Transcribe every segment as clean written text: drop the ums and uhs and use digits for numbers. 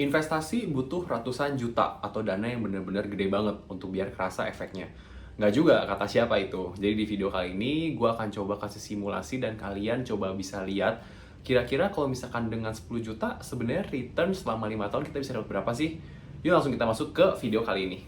Investasi butuh ratusan juta atau dana yang benar-benar gede banget untuk biar kerasa efeknya. Nggak juga kata siapa itu. Jadi di video kali ini gue akan coba kasih simulasi dan kalian coba bisa lihat kira-kira kalau misalkan dengan 10 juta sebenarnya return selama 5 tahun kita bisa dapat berapa sih? Yuk langsung kita masuk ke video kali ini.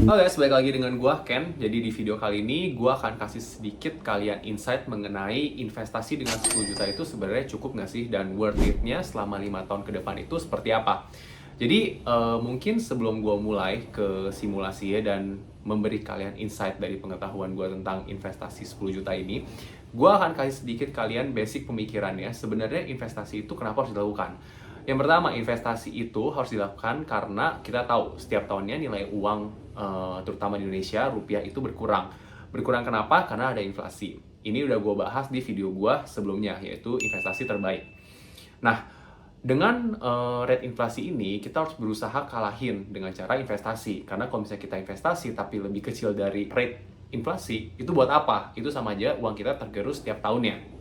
Halo guys, balik lagi dengan gua Ken. Jadi di video kali ini gua akan kasih sedikit kalian insight mengenai investasi dengan 10 juta itu sebenarnya cukup nggak sih, dan worth it-nya selama 5 tahun ke depan itu seperti apa. Jadi mungkin sebelum gua mulai ke simulasi ya dan memberi kalian insight dari pengetahuan gua tentang investasi 10 juta ini, gua akan kasih sedikit kalian basic pemikirannya. Sebenarnya investasi itu kenapa harus dilakukan? Yang pertama, investasi itu harus dilakukan karena kita tahu setiap tahunnya nilai uang terutama di Indonesia, rupiah itu berkurang. Berkurang kenapa? Karena ada inflasi. Ini udah gue bahas di video gue sebelumnya, yaitu investasi terbaik. Nah, dengan rate inflasi ini, kita harus berusaha kalahin dengan cara investasi. Karena kalau misalnya kita investasi tapi lebih kecil dari rate inflasi, itu buat apa? Itu sama aja uang kita tergerus setiap tahunnya.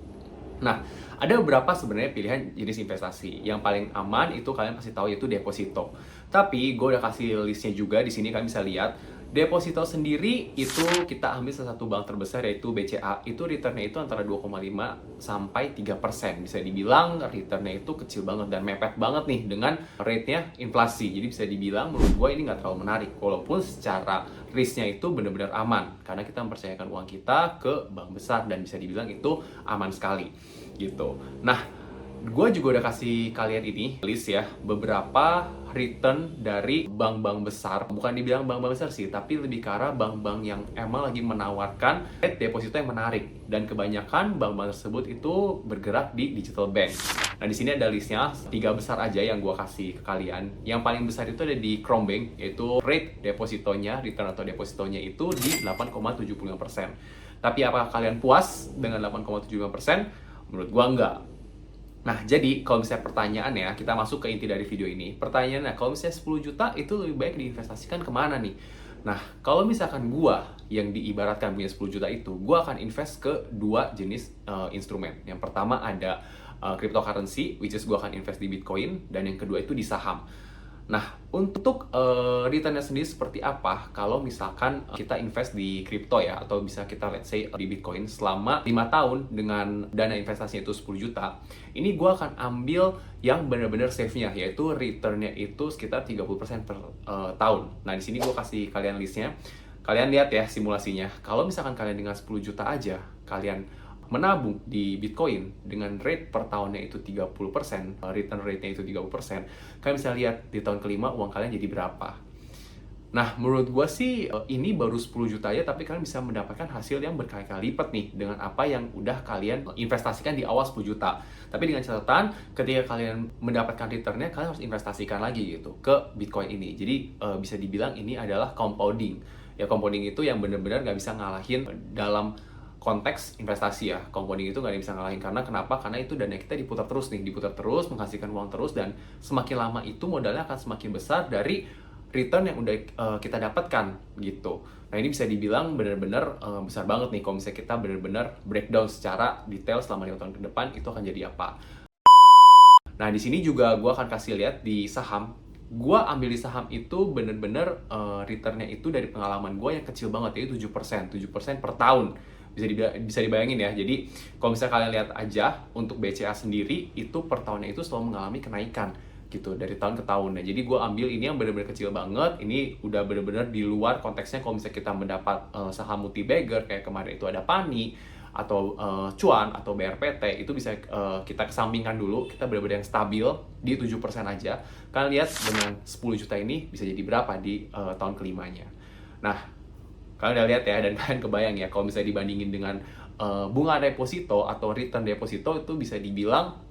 Nah, ada beberapa sebenarnya pilihan jenis investasi. Yang paling aman itu kalian pasti tahu, yaitu deposito. Tapi gue udah kasih listnya juga di sini, kalian bisa lihat. Deposito sendiri itu kita ambil salah satu bank terbesar, yaitu BCA. Itu returnnya itu antara 2,5 sampai 3%. Bisa dibilang returnnya itu kecil banget dan mepet banget nih dengan rate-nya inflasi. Jadi bisa dibilang menurut gue ini nggak terlalu menarik. Walaupun secara risk-nya itu benar-benar aman. Karena kita mempercayakan uang kita ke bank besar dan bisa dibilang itu aman sekali gitu. Nah, gue juga udah kasih kalian ini list ya, beberapa return dari bank-bank besar. Bukan dibilang bank-bank besar sih, tapi lebih ke arah bank-bank yang emang lagi menawarkan rate deposito yang menarik. Dan kebanyakan bank-bank tersebut itu bergerak di digital bank. Nah, di sini ada listnya, 3 besar aja yang gue kasih ke kalian. Yang paling besar itu ada di Krombank, yaitu rate depositonya, return atau depositonya itu di 8,75%. Tapi apakah kalian puas dengan 8,75%? Menurut gua enggak. Nah, jadi kalau misalnya pertanyaan ya, kita masuk ke inti dari video ini. Pertanyaannya, kalau misalnya 10 juta itu lebih baik diinvestasikan kemana nih? Nah, kalau misalkan gua yang diibaratkan punya 10 juta itu, gua akan invest ke dua jenis instrumen. Yang pertama ada cryptocurrency, which is gua akan invest di Bitcoin, dan yang kedua itu di saham. Nah, untuk returnnya sendiri seperti apa kalau misalkan kita invest di crypto ya, atau bisa kita let's say di Bitcoin selama 5 tahun dengan dana investasinya itu 10 juta, ini gue akan ambil yang benar-benar safe-nya, yaitu returnnya itu sekitar 30% per tahun. Nah, di sini gue kasih kalian listnya. Kalian lihat ya simulasinya. Kalau misalkan kalian dengan 10 juta aja, kalian menabung di Bitcoin dengan rate per tahunnya itu 30%, return rate-nya itu 30%, kalian bisa lihat di tahun kelima uang kalian jadi berapa. Nah, menurut gue sih ini baru 10 juta aja, tapi kalian bisa mendapatkan hasil yang berkali-kali lipat nih dengan apa yang udah kalian investasikan di awal 10 juta. Tapi dengan catatan, ketika kalian mendapatkan returnnya, kalian harus investasikan lagi gitu ke Bitcoin ini. Jadi bisa dibilang ini adalah compounding. Ya, compounding itu yang benar-benar nggak bisa ngalahin dalam konteks investasi ya. Compounding itu nggak bisa ngalahin, karena kenapa? Karena itu dana kita diputar terus nih, diputar terus, menghasilkan uang terus, dan semakin lama itu modalnya akan semakin besar dari return yang udah kita dapatkan gitu. Nah, ini bisa dibilang benar-benar besar banget nih kalau misalnya kita benar-benar breakdown secara detail selama 5 tahun ke depan itu akan jadi apa. Nah, di sini juga gue akan kasih lihat di saham. Gue ambil di saham itu bener-bener returnnya itu dari pengalaman gue yang kecil banget, yaitu 7% per tahun. Bisa dibayangin ya. Jadi kalau misalnya kalian lihat aja untuk BCA sendiri itu per tahunnya itu selalu mengalami kenaikan gitu dari tahun ke tahun. Nah, jadi gue ambil ini yang benar-benar kecil banget. Ini udah benar-benar di luar konteksnya kalau misalnya kita mendapat saham multi-bagger kayak kemarin itu ada Pani atau Cuan atau BRPT, itu bisa kita kesampingkan dulu. Kita benar-benar yang stabil di 7% aja. Kalian lihat dengan 10 juta ini bisa jadi berapa di tahun kelimanya. Nah, kalian udah lihat ya, dan kalian kebayang ya kalau misalnya dibandingin dengan bunga deposito atau return deposito, itu bisa dibilang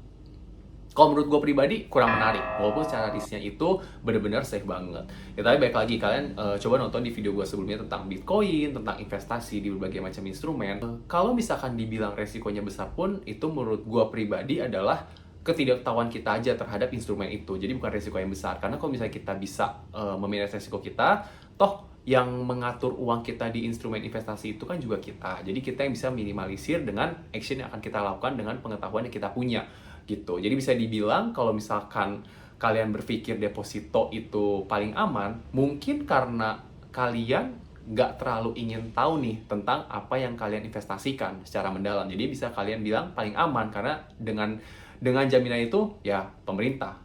kalau menurut gue pribadi kurang menarik, walaupun secara risknya itu benar-benar safe banget. Ya, tapi baik lagi, kalian coba nonton di video gue sebelumnya tentang Bitcoin, tentang investasi di berbagai macam instrumen. Kalau misalkan dibilang resikonya besar pun, itu menurut gue pribadi adalah ketidaktahuan kita aja terhadap instrumen itu. Jadi bukan resiko yang besar, karena kalau misalnya kita bisa memanage resiko kita, toh yang mengatur uang kita di instrumen investasi itu kan juga kita. Jadi kita yang bisa minimalisir dengan action yang akan kita lakukan dengan pengetahuan yang kita punya gitu. Jadi bisa dibilang kalau misalkan kalian berpikir deposito itu paling aman, mungkin karena kalian nggak terlalu ingin tahu nih tentang apa yang kalian investasikan secara mendalam. Jadi bisa kalian bilang paling aman karena dengan jaminan itu ya pemerintah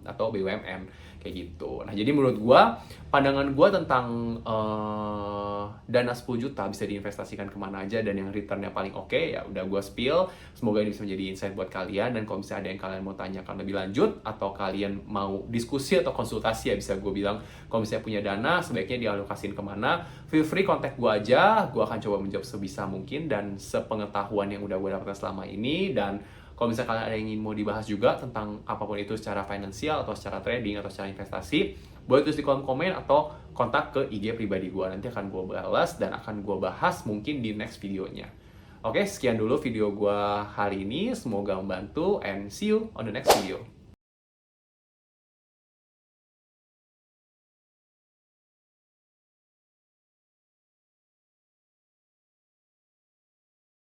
atau BUMN kayak gitu. Nah, jadi menurut gua, pandangan gua tentang dana 10 juta bisa diinvestasikan kemana aja dan yang returnnya paling oke, ya udah gua spill. Semoga ini bisa menjadi insight buat kalian, dan kalau misalnya ada yang kalian mau tanyakan lebih lanjut atau kalian mau diskusi atau konsultasi, ya bisa gua bilang kalau misalnya punya dana sebaiknya dialokasiin kemana, feel free kontak gua aja. Gua akan coba menjawab sebisa mungkin dan sepengetahuan yang udah gua dapatkan selama ini. Dan kalau misalnya kalian ada yang ingin mau dibahas juga tentang apapun itu secara finansial atau secara trading atau secara investasi, boleh tulis di kolom komen atau kontak ke IG pribadi gue. Nanti akan gue balas dan akan gue bahas mungkin di next videonya. Oke, sekian dulu video gue hari ini. Semoga membantu and see you on the next video.